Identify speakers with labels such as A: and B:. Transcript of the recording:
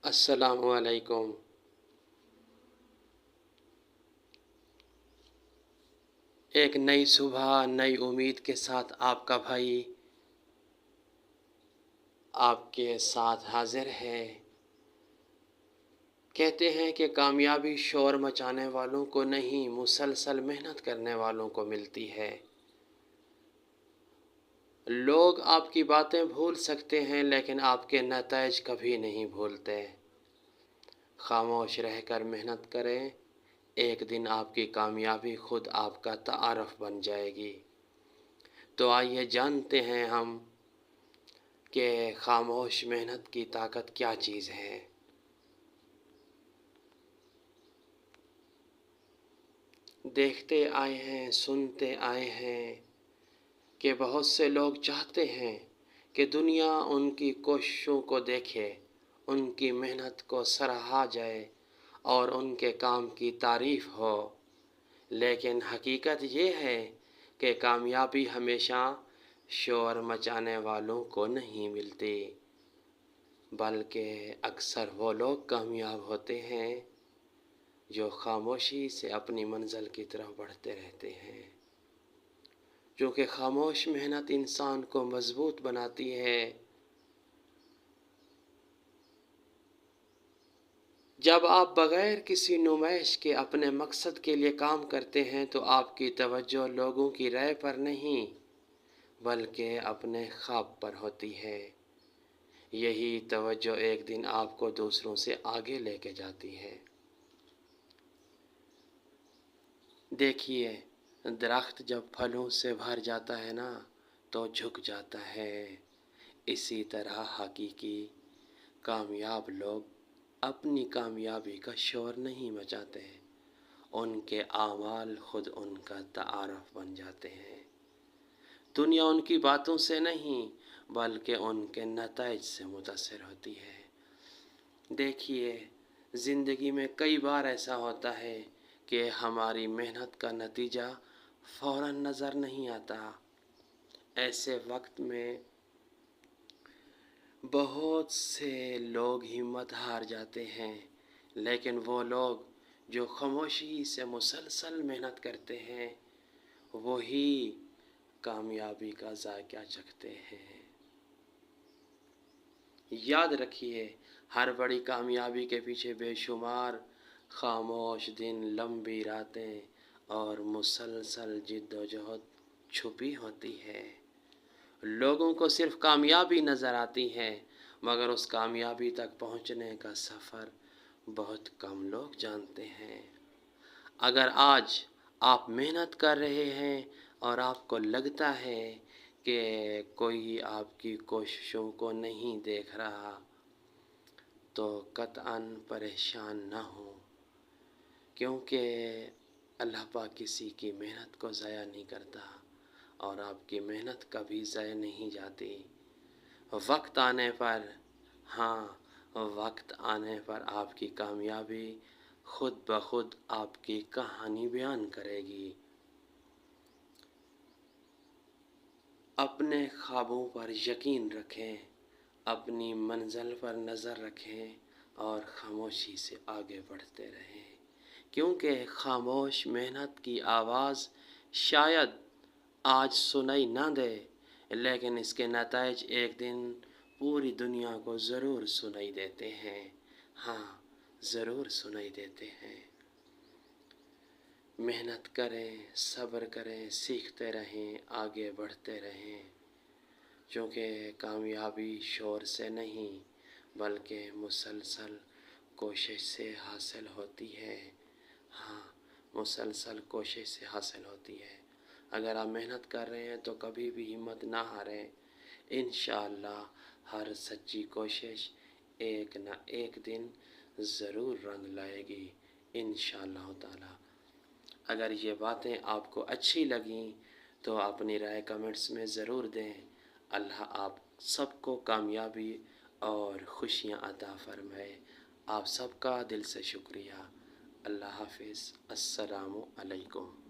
A: السلام علیکم۔ ایک نئی صبح نئی امید کے ساتھ آپ کا بھائی آپ کے ساتھ حاضر ہے۔ کہتے ہیں کہ کامیابی شور مچانے والوں کو نہیں، مسلسل محنت کرنے والوں کو ملتی ہے۔ لوگ آپ کی باتیں بھول سکتے ہیں لیکن آپ کے نتائج کبھی نہیں بھولتے۔ خاموش رہ کر محنت کریں، ایک دن آپ کی کامیابی خود آپ کا تعارف بن جائے گی۔ تو آئیے جانتے ہیں ہم کہ خاموش محنت کی طاقت کیا چیز ہے۔ دیکھتے آئے ہیں، سنتے آئے ہیں کہ بہت سے لوگ چاہتے ہیں کہ دنیا ان کی کوششوں کو دیکھے، ان کی محنت کو سراہا جائے اور ان کے کام کی تعریف ہو۔ لیکن حقیقت یہ ہے کہ کامیابی ہمیشہ شور مچانے والوں کو نہیں ملتی، بلکہ اکثر وہ لوگ کامیاب ہوتے ہیں جو خاموشی سے اپنی منزل کی طرف بڑھتے رہتے ہیں۔ کیونکہ خاموش محنت انسان کو مضبوط بناتی ہے۔ جب آپ بغیر کسی نمائش کے اپنے مقصد کے لیے کام کرتے ہیں تو آپ کی توجہ لوگوں کی رائے پر نہیں بلکہ اپنے خواب پر ہوتی ہے۔ یہی توجہ ایک دن آپ کو دوسروں سے آگے لے کے جاتی ہے۔ دیکھیے، درخت جب پھلوں سے بھر جاتا ہے نا تو جھک جاتا ہے۔ اسی طرح حقیقی کامیاب لوگ اپنی کامیابی کا شور نہیں مچاتے، ان کے اعمال خود ان کا تعارف بن جاتے ہیں۔ دنیا ان کی باتوں سے نہیں بلکہ ان کے نتائج سے متاثر ہوتی ہے۔ دیکھیے، زندگی میں کئی بار ایسا ہوتا ہے کہ ہماری محنت کا نتیجہ فوراً نظر نہیں آتا۔ ایسے وقت میں بہت سے لوگ ہمت ہار جاتے ہیں، لیکن وہ لوگ جو خاموشی سے مسلسل محنت کرتے ہیں وہی کامیابی کا ذائقہ چکھتے ہیں۔ یاد رکھیے، ہر بڑی کامیابی کے پیچھے بے شمار خاموش دن، لمبی راتیں اور مسلسل جد و جہد چھپی ہوتی ہے۔ لوگوں کو صرف کامیابی نظر آتی ہے مگر اس کامیابی تک پہنچنے کا سفر بہت کم لوگ جانتے ہیں۔ اگر آج آپ محنت کر رہے ہیں اور آپ کو لگتا ہے کہ کوئی آپ کی کوششوں کو نہیں دیکھ رہا تو قطعاً پریشان نہ ہو، کیونکہ اللہ پاک کسی کی محنت کو ضائع نہیں کرتا اور آپ کی محنت کبھی ضائع نہیں جاتی۔ وقت آنے پر، وقت آنے پر آپ کی کامیابی خود بخود آپ کی کہانی بیان کرے گی۔ اپنے خوابوں پر یقین رکھیں، اپنی منزل پر نظر رکھیں اور خاموشی سے آگے بڑھتے رہیں، کیونکہ خاموش محنت کی آواز شاید آج سنائی نہ دے لیکن اس کے نتائج ایک دن پوری دنیا کو ضرور سنائی دیتے ہیں۔ ضرور سنائی دیتے ہیں۔ محنت کریں، صبر کریں، سیکھتے رہیں، آگے بڑھتے رہیں، کیونکہ کامیابی شور سے نہیں بلکہ مسلسل کوشش سے حاصل ہوتی ہے۔ مسلسل کوشش سے حاصل ہوتی ہے۔ اگر آپ محنت کر رہے ہیں تو کبھی بھی ہمت نہ ہاریں۔ انشاءاللہ ہر سچی کوشش ایک نہ ایک دن ضرور رنگ لائے گی، انشاءاللہ تعالی۔ اگر یہ باتیں آپ کو اچھی لگیں تو اپنی رائے کمنٹس میں ضرور دیں۔ اللہ آپ سب کو کامیابی اور خوشیاں عطا فرمائے۔ آپ سب کا دل سے شکریہ۔ اللہ حافظ۔ السلام علیکم۔